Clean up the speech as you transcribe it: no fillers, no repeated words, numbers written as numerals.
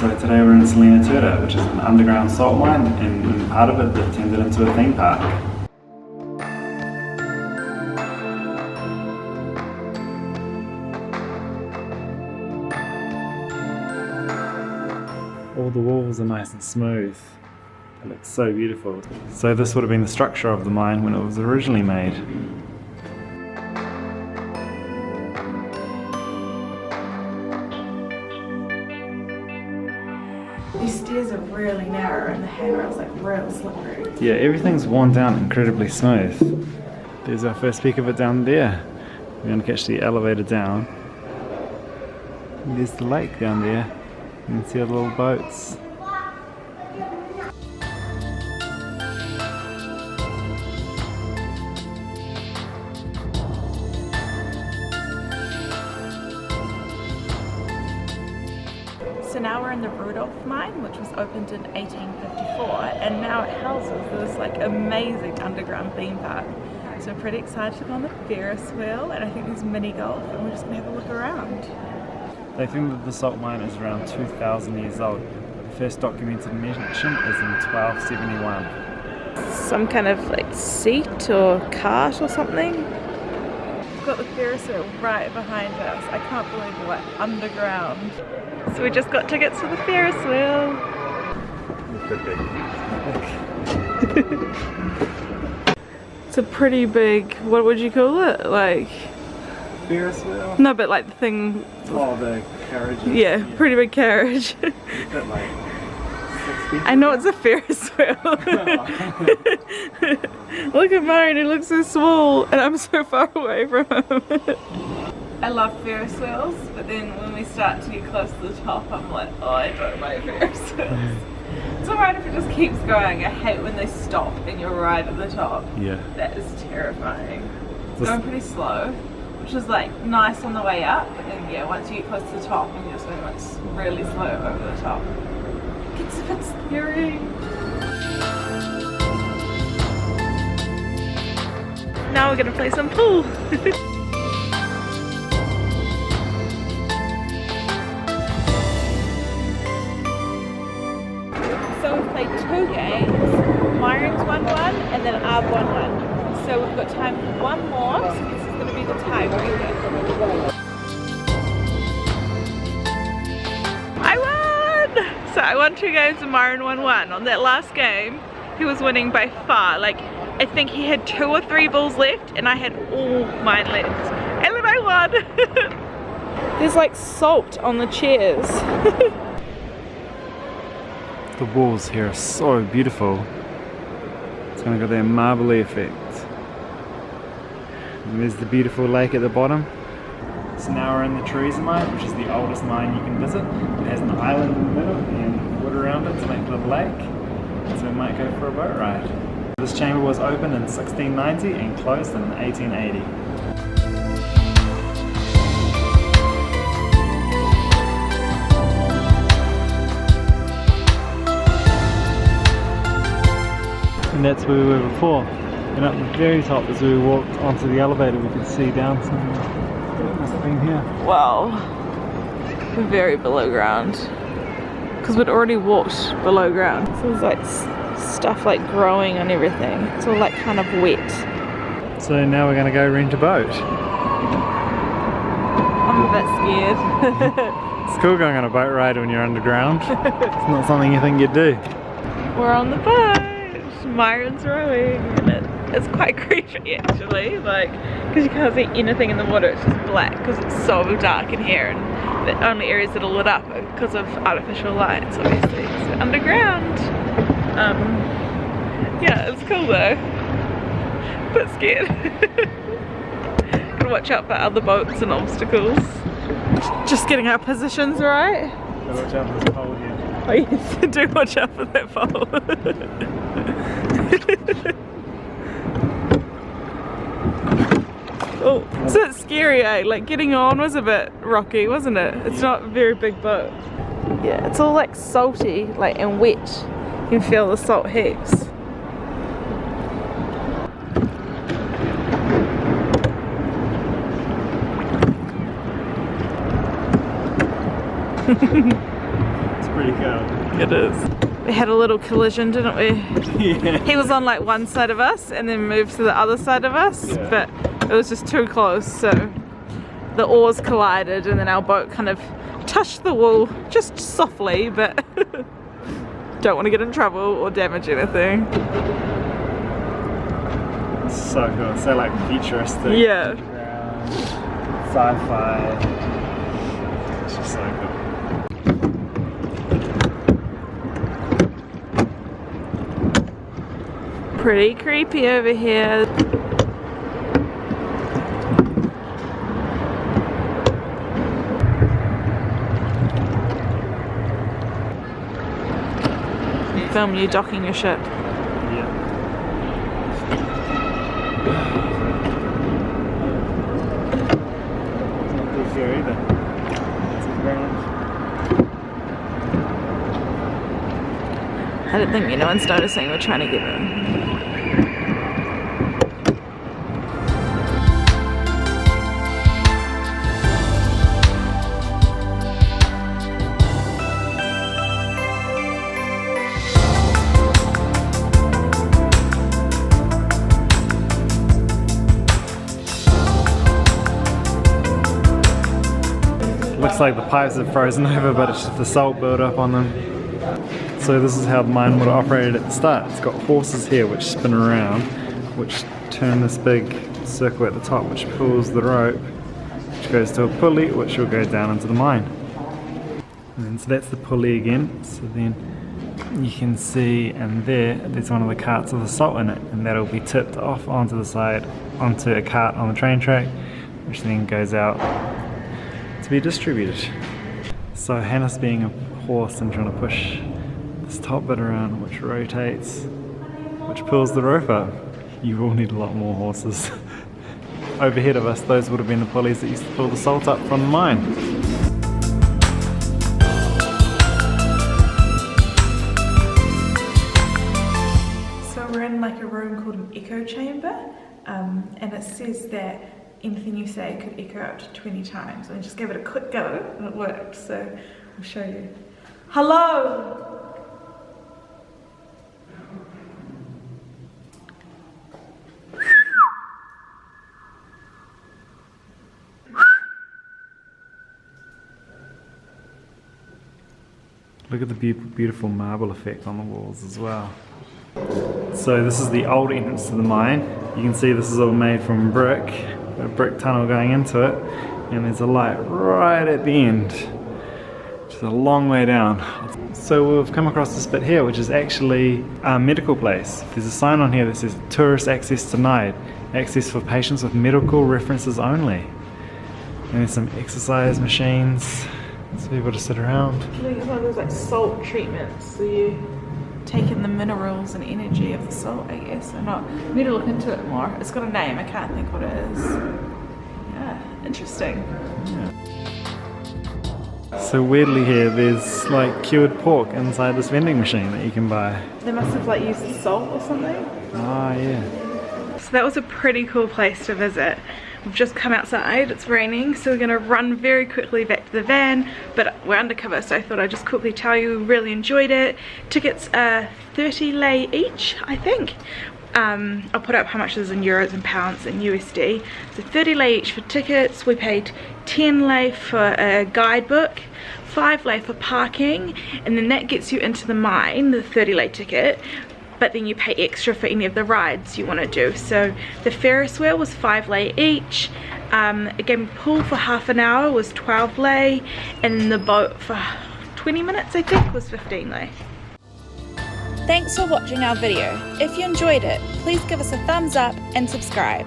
So today we're in Salina Turda, which is an underground salt mine, and part of it they've turned it into a theme park. All the walls are nice and smooth. It looks so beautiful. So this would have been the structure of the mine when it was originally made. These stairs are really narrow and the handrail's like real slippery. Yeah, everything's worn down incredibly smooth. There's our first peek of it down there. We're going to catch the elevator down. And there's the lake down there. You can see all the little boats. So now we're in the Rudolph mine, which was opened in 1854, and now it houses this like amazing underground theme park. So we're pretty excited to go on the Ferris wheel, and I think there's mini golf, and we're just gonna have a look around. They think that the salt mine is around 2,000 years old. The first documented mention is in 1271. Some kind of like seat or cart or something. We've got the Ferris wheel right behind us. I can't believe we're like underground. So we just got tickets for the Ferris wheel. It's a pretty big, what would you call it? Like Ferris wheel? No, but like the thing. Oh, the carriage. Yeah, pretty big carriage. Like 6 feet. I know it's a Ferris wheel. Look at mine, it looks so small and I'm so far away from him. I love Ferris wheels, but then when we start to get close to the top, I'm like, oh, I don't like Ferris wheels. It's alright if it just keeps going. I hate when they stop and you're right at the top. Yeah. That is terrifying. It's going pretty slow, which is like nice on the way up, but then yeah, once you get close to the top and you're just going like really slow over the top. It gets a bit scary. Now we're gonna play some pool. So we've played 2 games. Myron's won 1 and then I've won 1. So we've got time for 1 more, so this is going to be the tiebreaker. I won! So I won 2 games and Myron won 1. On that last game, he was winning by far. Like, I think he had 2 or 3 balls left and I had all mine left. And then I won! There's like salt on the chairs. The walls here are so beautiful. It's going to go that marbly effect. And there's the beautiful lake at the bottom. So now we're in the Teresa mine, which is the oldest mine you can visit. It has an island in the middle and wood around it to make a little lake. So we might go for a boat ride. This chamber was opened in 1690 and closed in 1880. And that's where we were before. And at the very top, as we walked onto the elevator, we could see down something. It must have been here. Wow. We're very below ground. Because we'd already walked below ground. So there's like stuff like growing on everything. It's all like kind of wet. So now we're going to go rent a boat. I'm a bit scared. It's cool going on a boat ride when you're underground. It's not something you think you'd do. We're on the boat. Myron's rowing and it's quite creepy actually, like, because you can't see anything in the water, it's just black because it's so dark in here and the only areas that are lit up are because of artificial lights obviously. So underground. Yeah, it's cool though. But scared. Gotta watch out for other boats and obstacles. Just getting our positions right. Gotta watch out for this pole here. Oh yes, do watch out for that pole. Oh, it's a bit scary, eh? Like getting on was a bit rocky, wasn't it? It's not a very big boat. Yeah, it's all like salty, like and wet. You can feel the salt heaps. It's pretty cool. It is. We had a little collision, didn't we? Yeah. He was on like one side of us and then moved to the other side of us, Yeah. but it was just too close, so the oars collided and then our boat kind of touched the wall just softly, but don't want to get in trouble or damage anything. So cool, so like futuristic. Yeah. Sci-fi. It's just so cool. Pretty creepy over here. Film you docking your ship. Yeah. It's not too fair either. It's very nice. I don't think anyone's noticing we're trying to get in. Looks like the pipes have frozen over, but it's just the salt build up on them. So this is how the mine would have operated at the start. It's got horses here which spin around, which turn this big circle at the top, which pulls the rope, which goes to a pulley, which will go down into the mine. And then, so that's the pulley again. So then you can see, and there's one of the carts with the salt in it, and that'll be tipped off onto the side, onto a cart on the train track, which then goes out to be distributed. So Hannah's being a horse and trying to push this top bit around, which rotates, which pulls the rope up. You will need a lot more horses. Overhead of us, those would have been the pulleys that used to pull the salt up from the mine. So we're in like a room called an echo chamber, and it says that anything you say could echo up to 20 times. And I just gave it a quick go and it worked, so I'll show you. Hello! Look at the beautiful marble effect on the walls as well. So this is the old entrance to the mine. You can see this is all made from brick, a brick tunnel going into it, and there's a light right at the end, which is a long way down. So we've come across this bit here, which is actually a medical place. There's a sign on here that says tourist access denied, access for patients with medical references only. And there's some exercise machines, so people to sit around. I think it's one of those like salt treatments, so you take in the minerals and energy of the salt, I guess. I need to look into it more. It's got a name, I can't think what it is. Yeah, interesting. Yeah. So weirdly here, there's like cured pork inside this vending machine that you can buy. They must have like used salt or something. Ah, yeah. So that was a pretty cool place to visit. We've just come outside, it's raining, so we're gonna run very quickly back to the van, but we're undercover, so I thought I'd just quickly tell you we really enjoyed it. Tickets are 30 lei each, I think. I'll put up how much it is in euros and pounds and USD. So 30 lei each for tickets. We paid 10 lei for a guidebook, 5 lei for parking, and then that gets you into the mine, the 30 lei ticket. But then you pay extra for any of the rides you want to do. So the Ferris wheel was 5 lei each. A game of pool for half an hour was 12 lei, and the boat for 20 minutes I think was 15 lei. Thanks for watching our video. If you enjoyed it, please give us a thumbs up and subscribe.